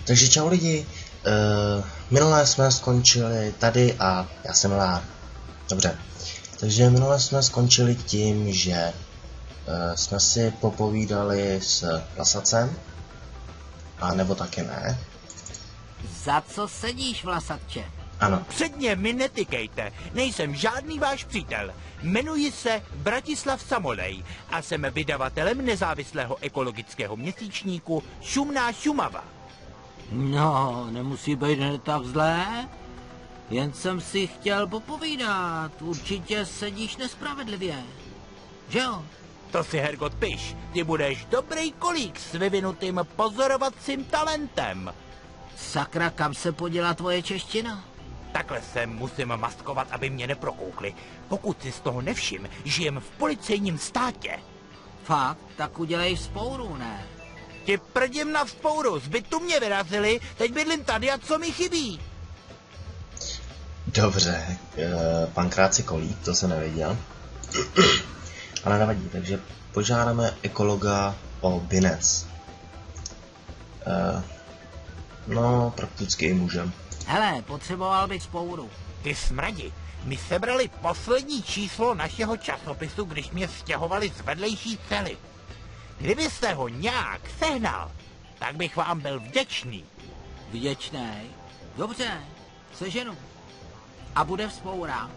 Takže čau lidi, minule jsme skončili tady a já jsem Lár. Dobře, takže minule jsme skončili tím, že jsme si popovídali s Vlasacem, a nebo taky ne. Za co sedíš, Vlasatče? Ano. Předně mi netykejte, nejsem žádný váš přítel. Jmenuji se Bratislav Samolej a jsem vydavatelem nezávislého ekologického měsíčníku Šumná Šumava. No, nemusí být hned tak zlé. Jen jsem si chtěl popovídat. Určitě sedíš nespravedlivě. Že jo? To si Hergot piš, ty budeš dobrý kolík s vyvinutým pozorovacím talentem. Sakra, kam se poděla tvoje čeština? Takhle se musím maskovat, aby mě neprokoukli. Pokud si z toho nevšim, žijem v policejním státě. Fakt, tak udělej vzpouru, ne? Ti prdím na vzpouru, zbytu mě vyrazili, teď bydlím tady a co mi chybí? Dobře, pan Kráci Kolík, to jsem nevěděl. Ale nevadí, takže požádáme ekologa o binec. No, prakticky i můžem. Hele, potřeboval bych vzpouru. Ty smradi, mi sebrali poslední číslo našeho časopisu, když mě stěhovali z vedlejší cely. Kdybyste ho nějak sehnal, tak bych vám byl vděčný. Vděčnej? Dobře, seženu. A bude vzpoura.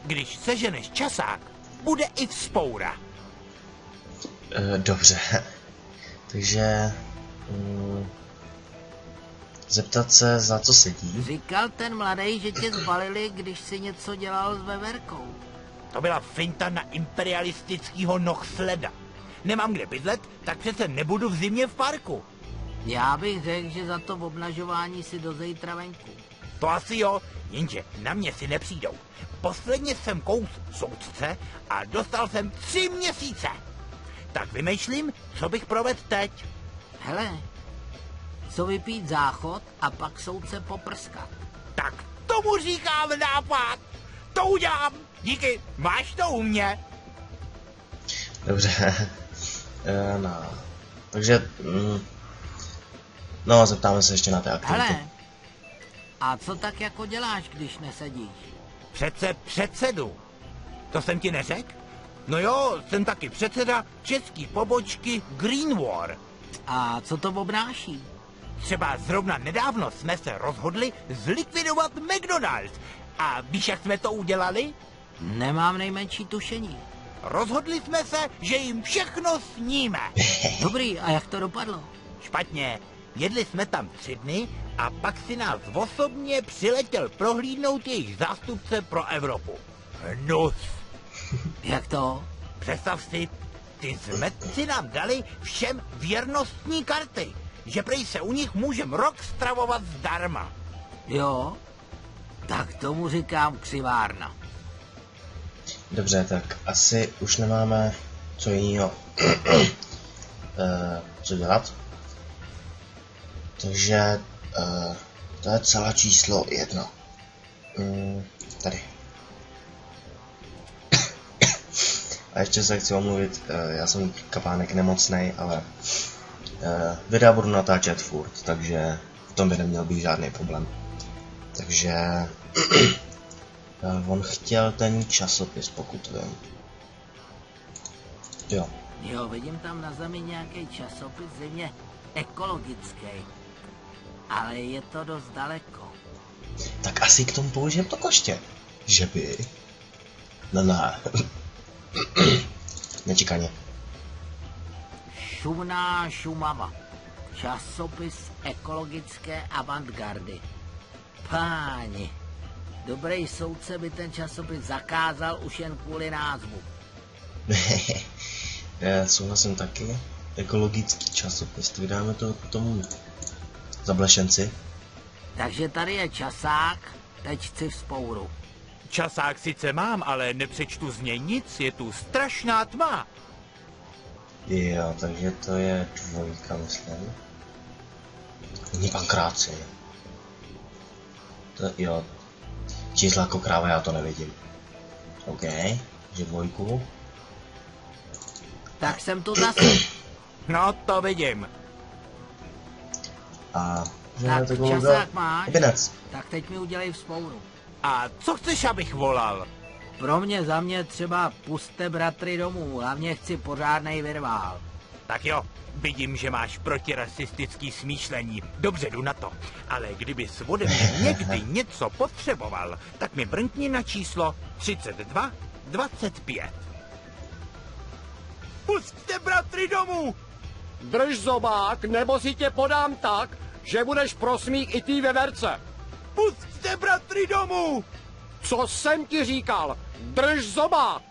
Když seženeš časák, bude i vzpoura. Dobře. Takže... zeptat se, za co sedí. Říkal ten mladej, že tě zbalili, když si něco dělal s veverkou. To byla finta na imperialistického nohsleda. Nemám kde bydlet, tak přece nebudu v zimě v parku. Já bych řekl, že za to obnažování si do zítra venku. To asi jo, jenže na mě si nepřijdou. Posledně jsem kous soudce a dostal jsem 3 měsíce. Tak vymýšlím, co bych provedl teď. Hele, co vypít záchod a pak soudce poprskat. Tak tomu říkám nápad. To udělám. Díky, máš to u mě. Dobře. No. Takže... no, zeptáme se ještě na té aktivity. Hele, a co tak jako děláš, když nesedíš? Přece předsedu. To jsem ti neřekl? No jo, jsem taky předseda české pobočky Green War. A co to obnáší? Třeba zrovna nedávno jsme se rozhodli zlikvidovat McDonald's. A víš, jak jsme to udělali? Nemám nejmenší tušení. Rozhodli jsme se, že jim všechno sníme. Dobrý, a jak to dopadlo? Špatně. Jedli jsme tam 3 dny a pak si nás osobně přiletěl prohlídnout jejich zástupce pro Evropu. Hnus. Jak to? Představ si, ty zmetci nám dali všem věrnostní karty, že prej se u nich můžem rok stravovat zdarma. Jo? Tak tomu říkám křivárna. Dobře, tak asi už nemáme co jiného co dělat. Takže to je celé číslo 1. Tady. A ještě se chci omluvit, já jsem kapánek nemocnej, ale videa budu natáčet furt, takže v tom by neměl být žádný problém. Takže on chtěl ten časopis, pokud vím. Jo. Jo, vidím tam na zemi nějaký časopis, zřejmě ekologický. Ale je to dost daleko. Tak asi k tomu použijem to koště. Že by? Ne. Nečekaně. Šumná Šumava. Časopis ekologické avantgardy. Páni, dobrý soudce by ten časopis zakázal už jen kvůli názvu. Já souhlasím taky. Ekologický časopis. Vydáme to tomu zablešenci. Takže tady je časák, teď chci vzpouru. Časák sice mám, ale nepřečtu z něj nic, je tu strašná tma. Jo, takže to je 2, myslím. Není pan Kráci. To jo. Čísla jako kráva, já to nevidím. OK, že 2. Tak jsem tu zase. No, to vidím. A že Tak takovou časák máš? hybinec. Tak teď mi udělej vzpouru. A co chceš, abych volal? Pro mě, za mě třeba pusťte bratry domů, hlavně chci pořádnej virvál. Tak jo, vidím, že máš protirasistický smýšlení. Dobře, jdu na to. Ale kdybys ode mě někdy něco potřeboval, tak mi brnkni na číslo 32 25. Pusťte bratry domů! Drž zobák, nebo si tě podám tak, že budeš prosmík i ty veverce. Pusťte bratry domů! Co jsem ti říkal? Drž zobák!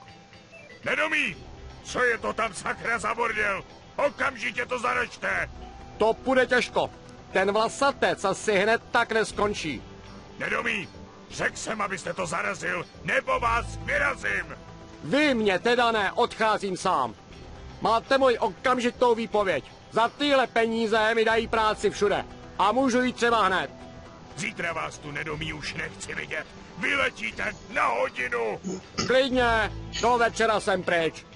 Nedomí! Co je to tam sakra za bordel? Okamžitě to zaražte! To půjde těžko. Ten vlasatec asi hned tak neskončí. Nedomí! Řekl jsem, abyste to zarazil, nebo vás vyrazím! Vy mě teda ne, odcházím sám. Máte moji okamžitou výpověď. Za tyhle peníze mi dají práci všude. A můžu jít třeba hned. Zítra vás tu nedomí už nechci vidět. Vyletíte na hodinu! Klidně, do večera jsem pryč.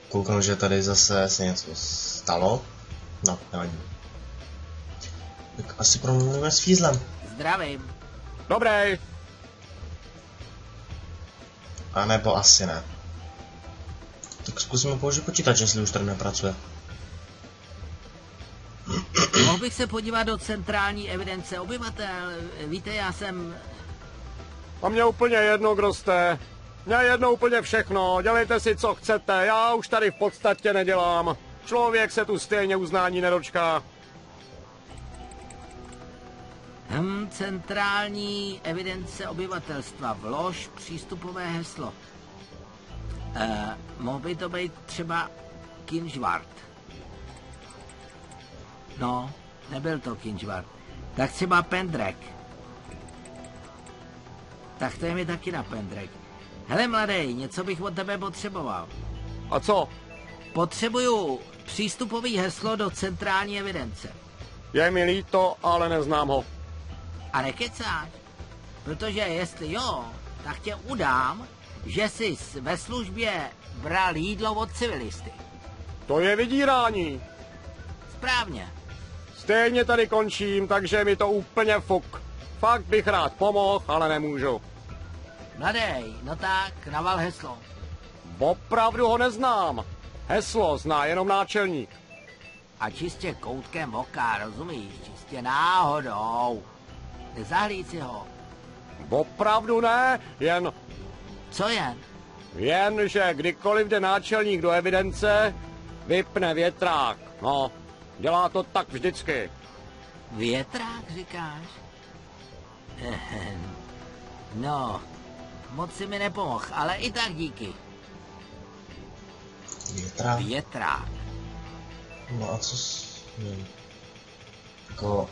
Koukám, že tady zase se něco stalo. No, nevadí. Tak asi promluvíme s Fízlem. Zdravím. Dobrý. A nebo asi ne. Tak zkusíme použít počítač, jestli už tady nepracuje. Mohl bych se podívat do centrální evidence obyvatel. Víte, já jsem... A mě úplně jedno, kdo jste. Mě jedno úplně všechno, dělejte si, co chcete, já už tady v podstatě nedělám. Člověk se tu stejně uznání nedočká. Centrální evidence obyvatelstva. Vlož přístupové heslo. Mohl by to být třeba Kinžvart. No, nebyl to Kinžvart. Tak třeba Pendrek. Tak to je mi taky na Pendrek. Hele mladej, něco bych od tebe potřeboval. A co? Potřebuju přístupový heslo do centrální evidence. Je mi líto, ale neznám ho. A nekecáš? Protože jestli jo, tak tě udám, že jsi ve službě bral jídlo od civilisty. To je vydírání. Správně. Stejně tady končím, takže mi to úplně fuk. Fakt bych rád pomohl, ale nemůžu. Mladej, no tak, naval heslo. Opravdu ho neznám. Heslo zná jenom náčelník. A čistě koutkem oka, rozumíš? Čistě náhodou. Nezahlíd si ho. Opravdu ne, jen... Co jen? Jen, že kdykoliv jde náčelník do evidence, vypne větrák. No, dělá to tak vždycky. Větrák, říkáš? No, moc si mi nepomohl, ale i tak díky. Větra. Větrák. No a co s ním? Jako...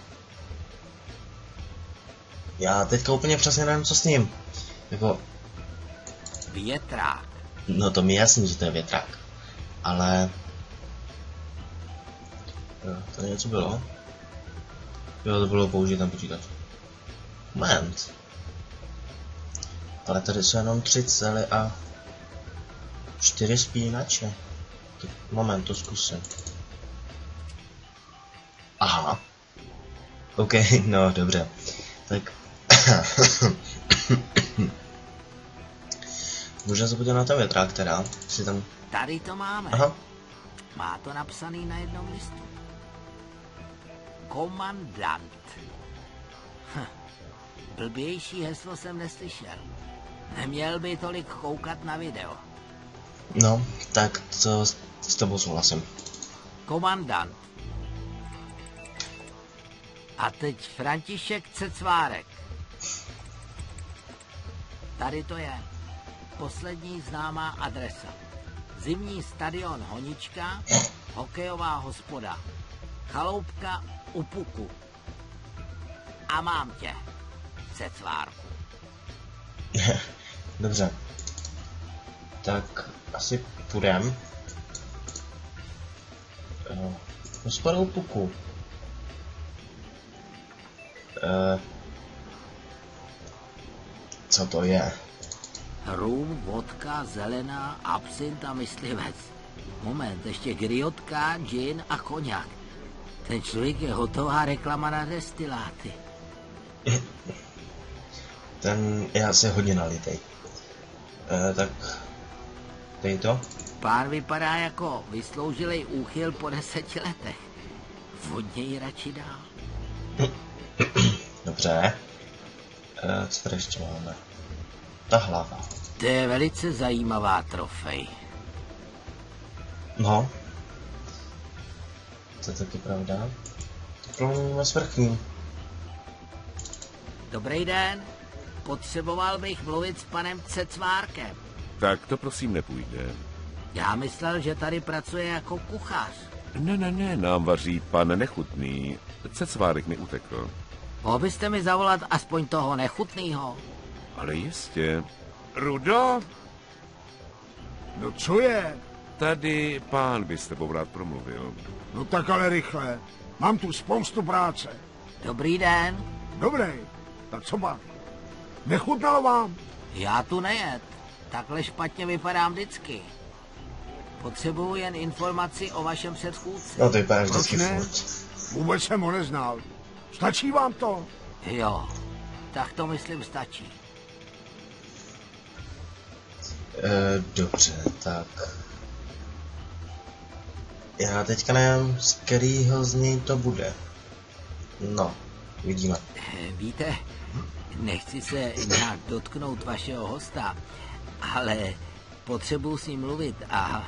Já teďka úplně přesně nevím, co s ním. Jako... Větrák. No to mi je jasný, že to je větrák. Ale... Jo, tady něco bylo. Jo, to bylo použít ten počítač. Moment. Ale tady jsou jenom 3 cely a 4 spínače. Tak moment, to zkusím. Aha. OK, no dobře. Tak... Můžeme se podívat na ten větrák teda, si tam... Tady to máme. Aha. Má to napsaný na jednom listu. Komandant. Blbější heslo jsem neslyšel. Neměl by tolik koukat na video. No, tak to s tebou souhlasím. Komandant. A teď František Cecvárek. Tady to je. Poslední známá adresa. Zimní stadion Honička, hokejová hospoda. Chaloupka u Puku. A mám tě, Cecvárku. Dobře. Tak asi půjdem. Hospodou Puku. Co to je? Rum, vodka, zelená, absint a myslivec. Moment, ještě griotka, gin a koněk. Ten člověk je hotová reklama na destiláty. Ten je asi hodně nalitej. Tak dej to. Pán vypadá jako vysloužilej úchyl po 10 letech. Vodně ji radši dál. Dobře. Co tady ještě máme? Ta hlava. To je velice zajímavá trofej. No. To je taky pravda. Tak promluvíme s vrchním. Dobrý den. Potřeboval bych mluvit s panem Cecvárkem. Tak to prosím nepůjde. Já myslel, že tady pracuje jako kuchař. Ne, nám vaří pan Nechutný. Cecvárek mi utekl. Mohl byste mi zavolat aspoň toho nechutnýho? Ale jistě. Rudo? No co je? Tady pán by s tebou rád promluvil. No tak ale rychle. Mám tu spoustu práce. Dobrý den. Dobrý. Tak co pak? Nechutnalo vám? Já tu nejet. Takhle špatně vypadám vždycky. Potřebuju jen informaci o vašem předchůdci. No to vypadáš Proč vždycky ne? furt. Vůbec jsem ho neznal. Stačí vám to? Jo, tak to myslím stačí. Dobře, tak... Já teďka nevím, z kterýho z něj to bude. No, vidíme. Víte, nechci se nějak dotknout vašeho hosta, ale potřebuji s ním mluvit a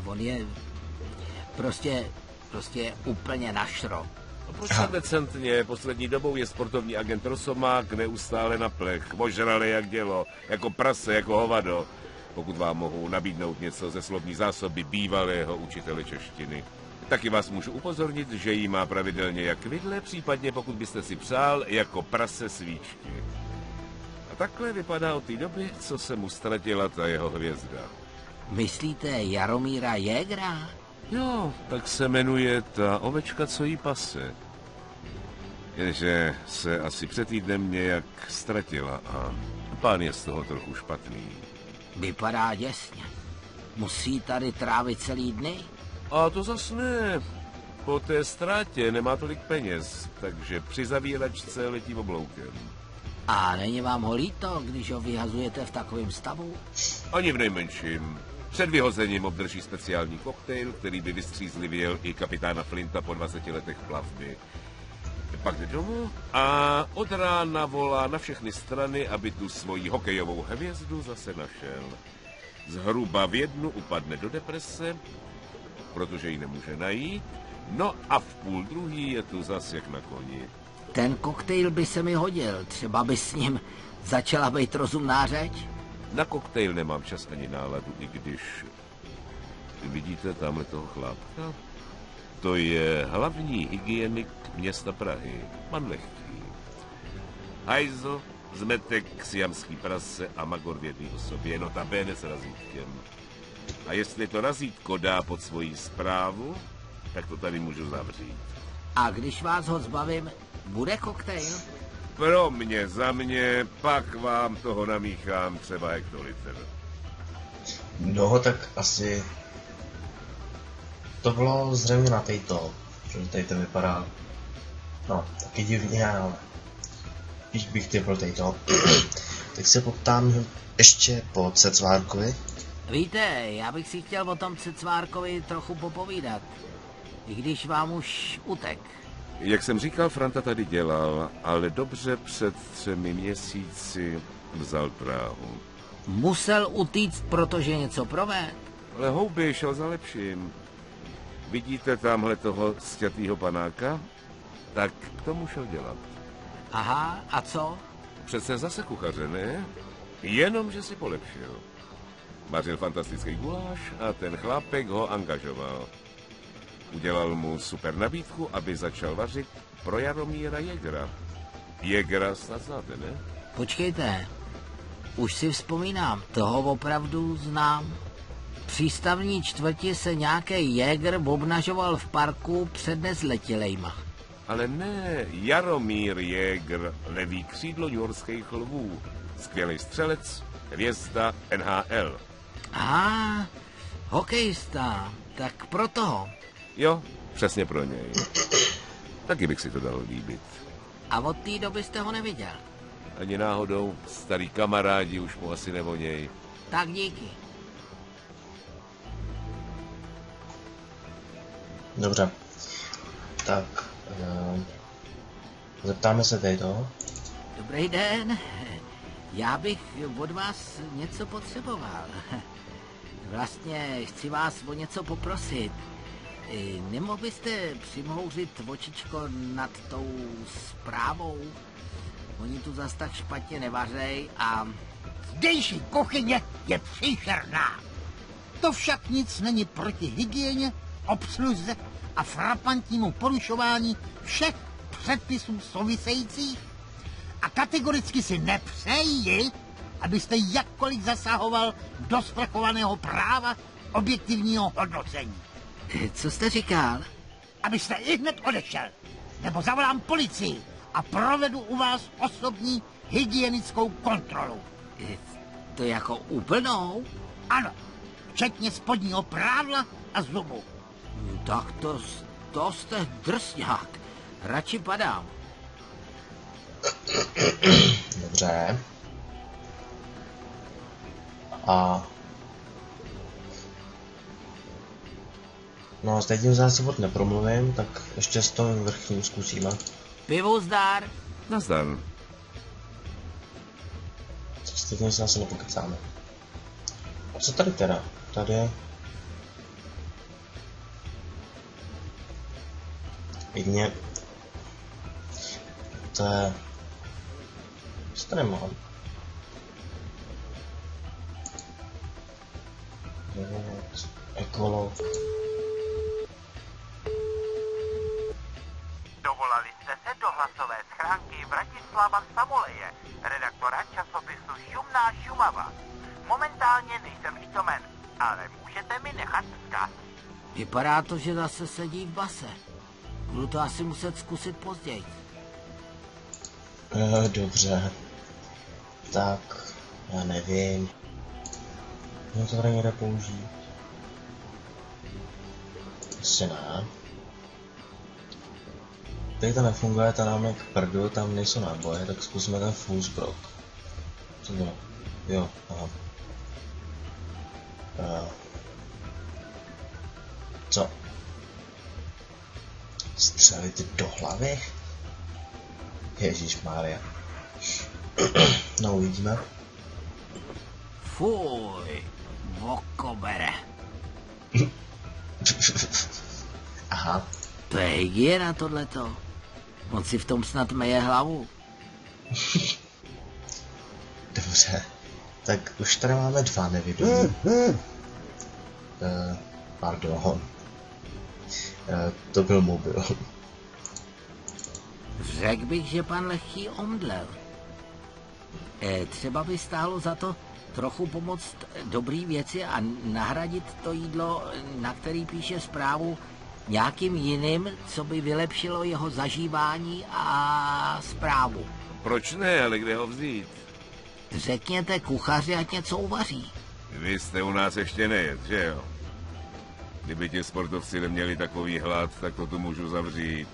on je prostě úplně našro. Proč tak decentně? Poslední dobou je sportovní agent Rosomák neustále na plech. Ožrali jak dělo, jako prase, jako hovado. Pokud vám mohu nabídnout něco ze slovní zásoby bývalého učitele češtiny. Taky vás můžu upozornit, že jí má pravidelně jak vidle, případně pokud byste si přál, jako prase svíčky. A takhle vypadá od té doby, co se mu ztratila ta jeho hvězda. Myslíte Jaromíra Jägra? Jo, tak se jmenuje ta ovečka, co jí pase. Jenže se asi před týdnem nějak ztratila a pán je z toho trochu špatný. Vypadá děsně. Musí tady trávit celý dny? A to zas ne. Po té ztrátě nemá tolik peněz, takže při zavíračce letí obloukem. A není vám ho líto, když ho vyhazujete v takovém stavu? Ani v nejmenším. Před vyhozením obdrží speciální koktejl, který by vystřízlivěl i kapitána Flinta po 20 letech plavby. Pak jde domů a od rána volá na všechny strany, aby tu svoji hokejovou hvězdu zase našel. Zhruba v 1 upadne do deprese, protože ji nemůže najít, no a v 12:30 je tu zas jak na koni. Ten koktejl by se mi hodil, třeba by s ním začala být rozumná řeč? Na koktejl nemám čas ani náladu, i když... Vidíte tamhle toho chlápka? To je hlavní hygienik města Prahy, pan Lehký. Hajzl, zmetek, siamský prase a magor v jedné osobě, notabene s razítkem. A jestli to razítko dá pod svoji správu, tak to tady můžu zavřít. A když vás ho zbavím, bude koktejl? Pro mě, za mě, pak vám toho namíchám třeba hektolitr. No, tak asi... To bylo zřejmě na tejto, protože tady to vypadá... No, taky divně, ale... Když bych typl tejto, tak se poptám ještě po Cecvárkovi. Víte, já bych si chtěl o tom Cecvárkovi trochu popovídat, i když vám už utek. Jak jsem říkal, Franta tady dělal, ale dobře před 3 měsíci vzal dráhu. Musel utíct, protože něco proved. Ale houby šel za lepším. Vidíte tamhle toho sťatýho panáka? Tak k tomu šel dělat. Aha, a co? Přece zase kuchaře, ne? Jenom, že si polepšil. Vařil fantastický guláš a ten chlápek ho angažoval. Udělal mu super nabídku, aby začal vařit pro Jaromíra Jägra. Jägra snad znáte, ne? Počkejte, už si vzpomínám, toho opravdu znám. V přístavní čtvrti se nějaký Jäger obnažoval v parku před nezletilejma. Ale ne, Jaromír Jäger, levý křídlo newyorských lvů. Skvělý střelec, hvězda NHL. Hokejista, tak pro toho. Jo, přesně pro něj. Taky bych si to dal líbit. A od té doby jste ho neviděl. Ani náhodou, starý kamarádi už mu asi nevoněj. Tak díky. Dobře. Tak, zeptáme se tady toho. Dobrý den. Já bych od vás něco potřeboval. Vlastně chci vás o něco poprosit. Nemohl byste přimhouřit očičko nad tou zprávou? Oni tu zas tak špatně nevařej a... Zdejší kuchyně je příšerná. To však nic není proti hygieně, obsluze a frapantnímu porušování všech předpisů souvisejících. A kategoricky si nepřeji, abyste jakkoliv zasahoval do svrchovaného práva objektivního hodnocení. Co jste říkal? Abyste ihned odešel, nebo zavolám policii a provedu u vás osobní hygienickou kontrolu. To jako úplnou? Ano, včetně spodního prádla a zubu. Tak to jste drsňák. Radši padám. Dobře. A... No, s tím zásobot nepromluvím, tak ještě s tím vrchním zkusíme. Pivu zdar. Nazdar. S tím se asi nepokecáme. A co tady teda? Tady... Jedně... To je... Co tady mám? Ekolog. Dovolali jste se do hlasové schránky Vratislava Samoleje, redaktora časopisu Šumná Šumava. Momentálně nejsem přítomen, ale můžete mi nechat vzkaz. Vypadá to, že zase sedí v base. Budu to asi muset zkusit později. Dobře. Tak, já nevím. Mě to tady někde použít. Asi ne. Tady to nefunguje, ta nám je k prdu, tam nejsou náboje, tak zkusíme ten Fullsbrook. Co to? Jo, aha. Co? Střelit do hlavy? Ježišmarja. No, uvidíme. Fuj, vokobere. Aha. To je hygiena tohleto. On si v tom snad meje hlavu. Dobře. Tak už tady máme dva nevědomí. Pardon. To byl mobil. Řekl bych, že pan lehký omdlel. Třeba by stálo za to trochu pomoct dobrý věci a nahradit to jídlo, na který píše zprávu, nějakým jiným, co by vylepšilo jeho zažívání a zprávu. Proč ne, ale kde ho vzít? Řekněte kuchaři, ať něco uvaří. Vy jste u nás ještě nejet, že jo? Kdyby ti sportovci neměli takový hlad, tak to tu můžu zavřít.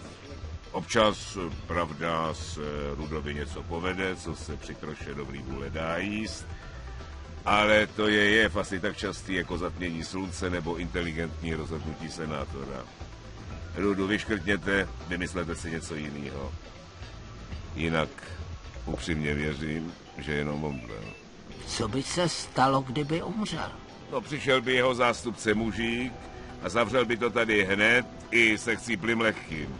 Občas, pravda, se Rudovi něco povede, co se při troše dobrý vůle dá jíst, ale to je jev asi tak častý jako zatmění slunce nebo inteligentní rozhodnutí senátora. Rudu vyškrtněte, vymyslete si něco jiného. Jinak upřímně věřím, že jenom omdlel. Co by se stalo, kdyby umřel? No, přišel by jeho zástupce mužík a zavřel by to tady hned i sekcíplým lehkým.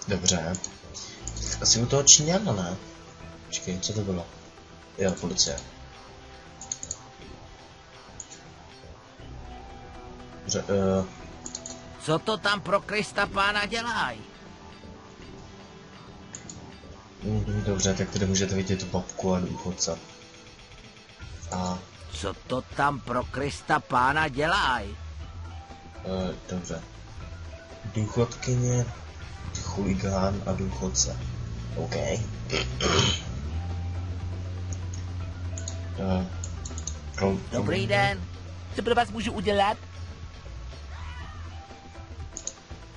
Dobře. Asi u toho Číňana, ne? Počkej, co to bylo? Jo, policie. Dobře, Co to tam pro Krista pána dělají? Dobře, tak tady můžete vidět tu babku a důchodce. A... Co to tam pro Krista pána dělají? Dobře. Důchodkyně, chuligán a důchodce. OK. Dobrý den. Co pro vás můžu udělat?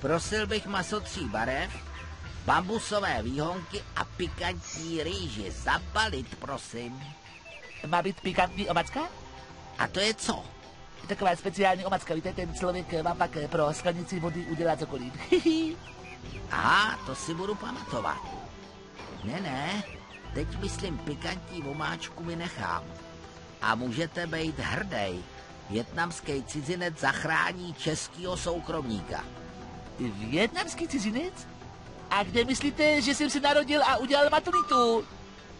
Prosil bych maso 3 barev, bambusové výhonky a pikantní rýži. Zabalit, prosím. Má být pikantní omacka? A to je co? Taková speciální omacka, víte, ten člověk vám pak pro sklenici vody udělá cokoliv. Aha, to si budu pamatovat. Ne, teď myslím pikantní omáčku mi nechám. A můžete být hrdej. Vietnamský cizinec zachrání českýho soukromníka. Vietnamský cizinec? A kde myslíte, že jsem se narodil a udělal maturitu?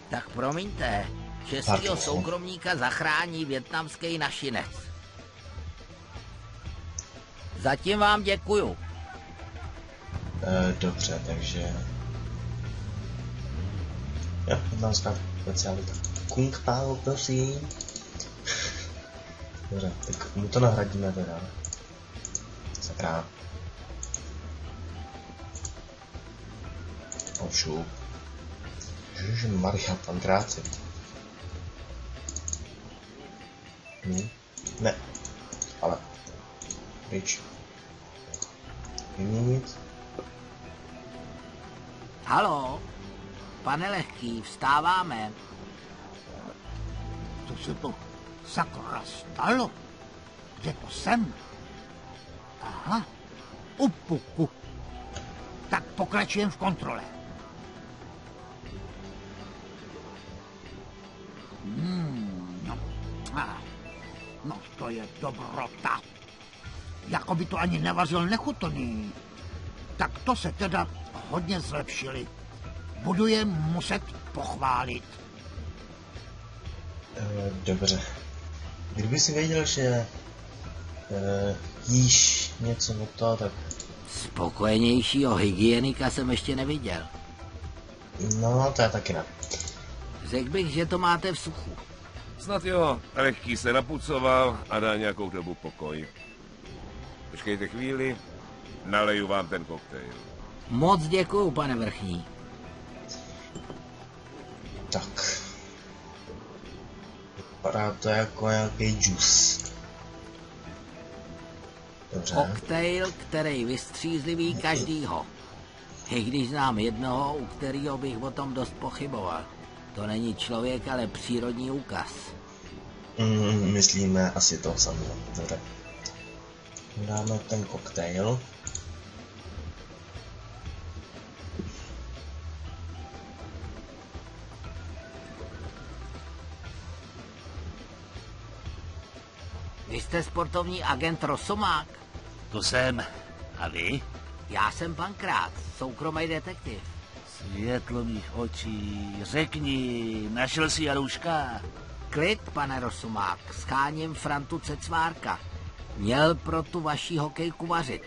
Tak promiňte, českýho soukromníka zachrání vietnamský našinec. Zatím vám děkuju. Dobře, takže... Jo, vietnamská specialita. Kung Pao, prosím. Dobře, tak mu to nahradíme teda. Sakra. Šup. Ježišmarja, Pankráci. Ne. Ale. Pryč. Vyměnit. Haló, pane Lehký, vstáváme. Co se to sakra stalo? Kde to jsem? Aha, u puku. Tak pokračujem v kontrole. No to je dobrota. Jako by to ani nevařil nechutný. Tak to se teda hodně zlepšili. Budu je muset pochválit. Dobře. Kdyby si věděl, že jíš něco od toho, tak... Spokojenějšího hygienika jsem ještě neviděl. No, to je taky ne. Řekl bych, že to máte v suchu. Snad jo, Lehký se napucoval a dá nějakou dobu pokoj. Počkejte chvíli, naleju vám ten koktejl. Moc děkuju, pane Vrchní. Tak. Vypadá to jako nějaký džus. Dobře. Koktejl, který vystřízliví každýho. I když znám jednoho, u kterého bych o tom dost pochyboval. To není člověk, ale přírodní úkaz. Myslíme asi to samé. Dobře. Dáme ten koktejl. Vy jste sportovní agent Rosomák? To jsem. A vy? Já jsem Pankrác, soukromý detektiv. Světlo mých očí, řekni, našel jsi Jarouška? Klid, pane Rosomák, scháním Frantu Cecvárka. Měl pro tu vaší hokejku vařit.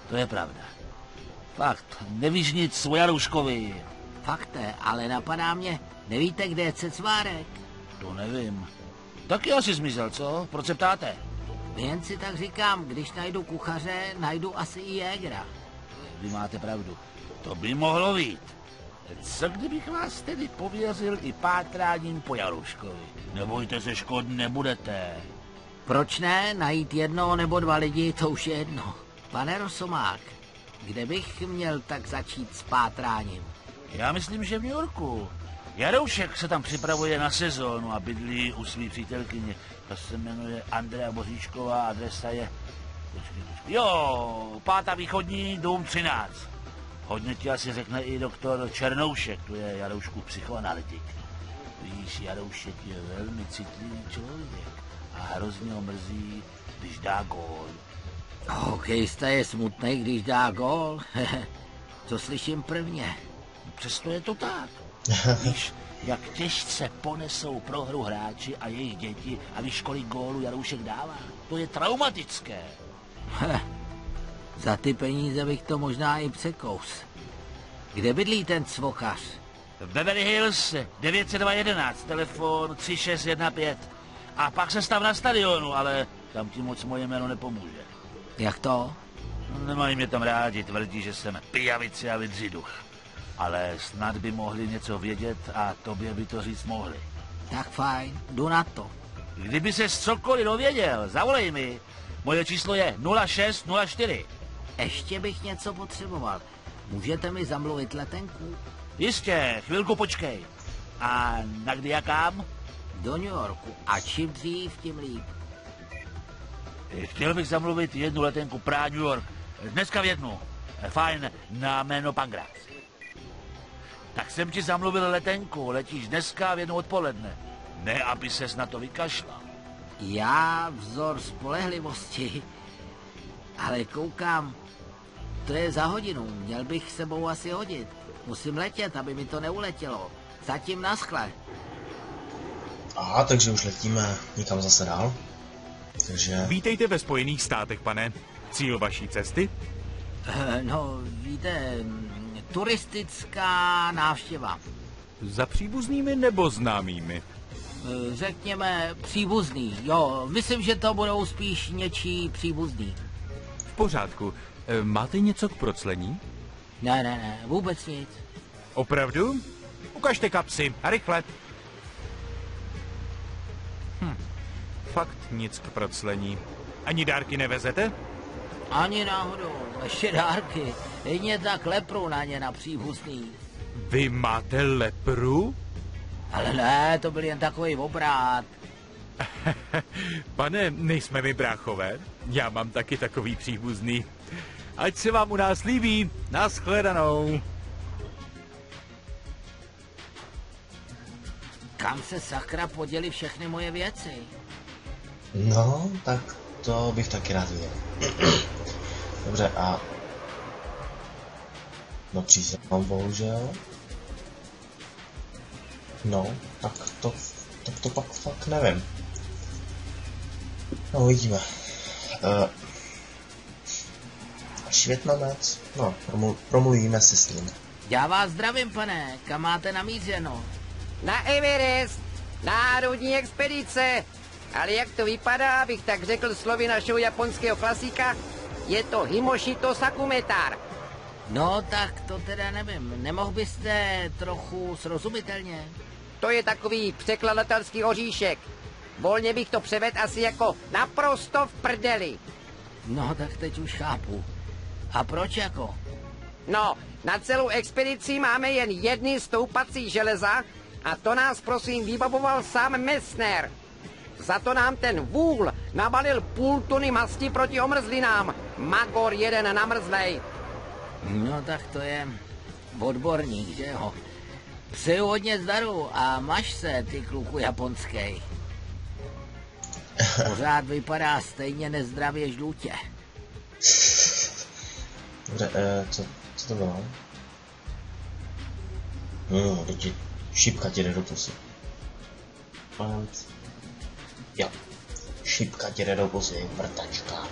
To je pravda. Fakt, nevíš nic o Jarouškovi. Fakte, ale napadá mě, nevíte, kde je Cecvárek? To nevím. Taky asi zmizel, co? Proč se ptáte? Jen si tak říkám, když najdu kuchaře, najdu asi i Jägera. Vy máte pravdu. To by mohlo být. Co kdybych vás tedy pověřil i pátráním po Jarouškovi? Nebojte se, škod nebudete. Proč ne? Najít jednoho nebo 2 lidi, to už je jedno. Pane Rosomák, kde bych měl tak začít s pátráním? Já myslím, že v New Yorku. Jaroušek se tam připravuje na sezónu a bydlí u svý přítelkyně. Ta se jmenuje Andrea Boříčková, adresa je... Jo, 5. východní, dům 13. Hodně ti asi řekne i doktor Černoušek, to je Jarouškův psychoanalytik. Víš, Jaroušek je velmi citlivý člověk a hrozně ho mrzí, když dá gól. Hokejista je smutný, když dá gól. Co slyším prvně? Přesto je to tak. Víš, jak těžce ponesou prohru hráči a jejich děti a víš, kolik gólů Jaroušek dává? To je traumatické. Za ty peníze bych to možná i překous. Kde bydlí ten cvokař? V Beverly Hills 90211, telefon 3615. A pak se stav na stadionu, ale tam ti moc moje jméno nepomůže. Jak to? Nemají mě tam rádi, tvrdí, že jsem pijavice a vydřiduch. Ale snad by mohli něco vědět a tobě by to říct mohli. Tak fajn, jdu na to. Kdyby ses cokoliv dověděl, zavolej mi. Moje číslo je 0604. ještě bych něco potřeboval. Můžete mi zamluvit letenku? Jistě, chvilku počkej. A na kdy a kam? Do New Yorku. A čím dřív, tím líp. Chtěl bych zamluvit jednu letenku Praha New York. Dneska v jednu. Fajn, na jméno Pangrác. Tak jsem ti zamluvil letenku. Letíš dneska v jednu odpoledne. Ne, aby ses na to vykašlal. Já vzor spolehlivosti. Ale koukám, to je za hodinu. Měl bych sebou asi hodit. Musím letět, aby mi to neuletělo. Zatím naschle. Aha, takže už letíme někam zase dál. Takže... Vítejte ve Spojených státech, pane. Cíl vaší cesty? No, víte, turistická návštěva. Za příbuznými nebo známými? Řekněme příbuzný, jo. Myslím, že to budou spíš něčí příbuzný. V pořádku. Máte něco k proclení? Ne, vůbec nic. Opravdu? Ukažte kapsy a rychle. Fakt nic k proclení. Ani dárky nevezete? Ani náhodou, ještě dárky. Jedině tak lepru na ně na příbuzný. Vy máte lepru? Ale ne, to byl jen takový obrát. Pane, nejsme my bráchové. Já mám taky takový příbuzný. Ať se vám u nás líbí. Naschledanou. Kam se sakra poděli všechny moje věci? No, tak to bych taky rád viděl. Dobře, a... No přísně mám bohužel. No, tak to pak fakt nevím. No, uvidíme. Až Vietnamec? No, promluvíme si s ním. Já vás zdravím, pane. Kam máte namířeno? Na Everest, národní expedice. Ale jak to vypadá, abych tak řekl slovy našeho japonského klasika, je to Himoshito Sakumetar. No, tak to teda nevím. Nemohl byste trochu srozumitelně? To je takový překladatelský oříšek. Volně bych to převedl asi jako naprosto v prdeli. No, tak teď už chápu. A proč jako? No, na celou expedici máme jen jedny stoupací železa a to nás prosím vybavoval sám Messner. Za to nám ten vůl nabalil půl tuny masti proti omrzlinám. Magor jeden namrzlej. No tak to je odborník, že jo? Přeju hodně zdaru a maž se, ty kluku japonskej. Pořád vypadá stejně nezdravě žlutě. Dobře, co to bylo? Šipka ti jde do pusy. Jo, šipka ti jde do pusy, vrtačka.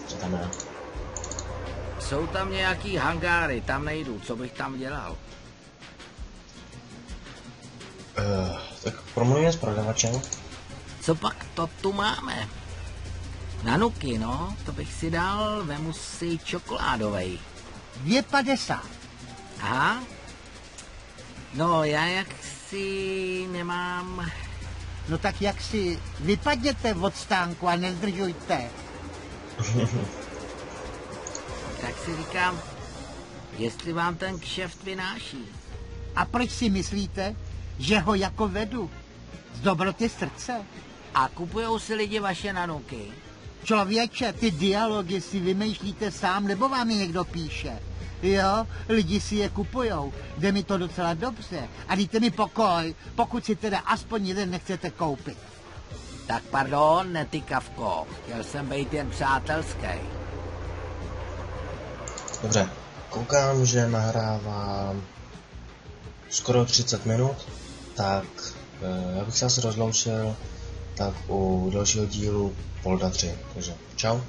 Co tam je? Jsou tam nějaký hangáry, tam nejdu, co bych tam dělal? Tak promluvíme s prodavačem. Co pak to tu máme? Nanuky, no, to bych si dal, vemu si čokoládovej. 2,50. Aha. No, já jaksi nemám... No tak jak si vypadněte od stánku a nezdržujte. Tak si říkám, jestli vám ten kšeft vynáší. A proč si myslíte, že ho jako vedu? Z dobroty srdce. A kupujou si lidi vaše nanuky? Člověče, ty dialogy si vymýšlíte sám, nebo vám je někdo píše? Jo, lidi si je kupujou, jde mi to docela dobře. A dejte mi pokoj, pokud si teda aspoň jeden nechcete koupit. Tak pardon, netykavko, chtěl jsem být jen přátelský. Dobře, koukám, že nahrávám skoro 30 minut, tak já bych se asi rozloučil tak u dalšího dílu Polda 3, takže čau.